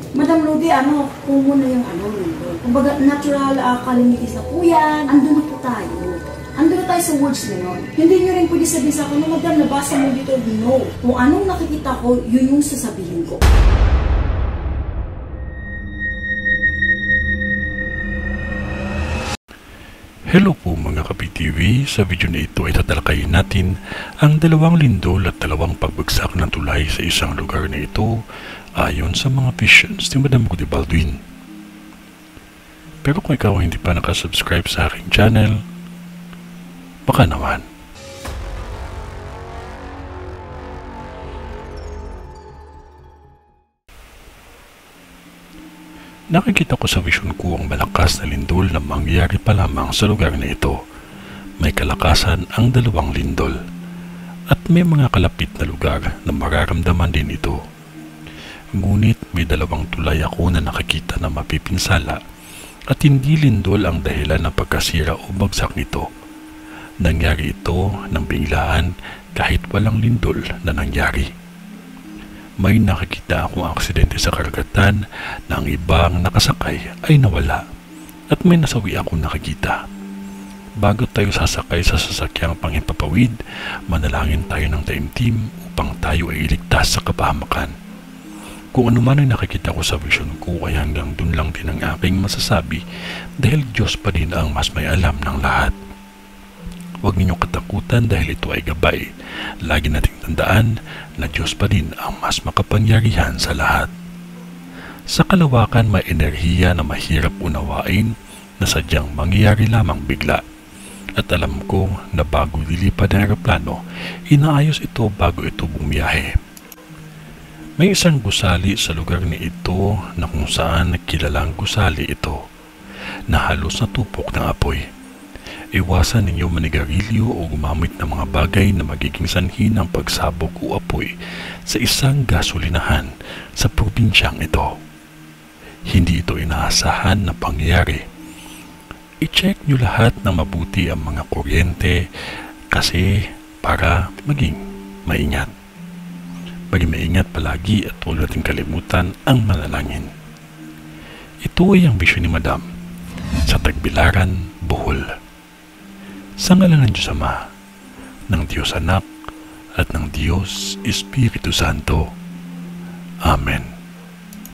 Madam Rudy, kumo na yung lindol. Kumbaga, natural calamities na po yan. Andun na po tayo. Andun na tayo sa words na yun. Hindi nyo rin pwede sabihin sa akin, Madam, nabasa mo dito, no. Kung anong nakikita ko, yun yung sasabihin ko. Hello po mga Kapi-TV, sa video na ito ay tatalakayin natin ang 2 lindol at 2 pagbagsak ng tulay sa isang lugar na ito ayon sa mga visions ni Madam Rudy Baldwin. Pero kung ikaw hindi pa nakasubscribe sa aking channel, baka naman. Nakikita ko sa vision ko ang malakas na lindol na mangyayari pa lamang sa lugar na ito. May kalakasan ang 2 lindol at may mga kalapit na lugar na mararamdaman din ito. Ngunit may 2 tulay ako na nakikita na mapipinsala at hindi lindol ang dahilan ng pagkasira o bagsak nito. Nangyari ito ng biglaan kahit walang lindol na nangyari. May nakikita akong aksidente sa karagatan na ang ibang nakasakay ay nawala at may nasawi akong nakikita. Bago tayo sasakay sa sasakyang panghimpapawid, manalangin tayo ng taimtim upang tayo ay iligtas sa kapahamakan. Kung ano man ang nakikita ko sa vision ko ay hanggang dun lang din ang aking masasabi dahil Diyos pa din ang mas may alam ng lahat. Huwag ninyong katakutan dahil ito ay gabay. Lagi nating tandaan na Diyos pa din ang mas makapangyarihan sa lahat. Sa kalawakan may enerhiya na mahirap unawain na sadyang mangyayari lamang bigla. At alam ko na bago lilipad ang aeroplano, inaayos ito bago ito bumiyahe. May isang gusali sa lugar ni ito na kung saan kilalang gusali ito na halos natupok ng apoy. Iwasan ninyo manigarilyo o gumamit ng mga bagay na magiging sanhi ng pagsabog o apoy sa isang gasolinahan sa probinsyang ito. Hindi ito inaasahan na pangyayari. I-check nyo lahat na mabuti ang mga kuryente kasi para maging maingat. Maging maingat palagi at huwag natin kalimutan ang manalangin. Ito ay ang bisyon ni Madam sa Tagbilaran, Bohol. Sa ngalan ng Diyos Ama, ng Diyos Anak, at ng Diyos Espiritu Santo. Amen.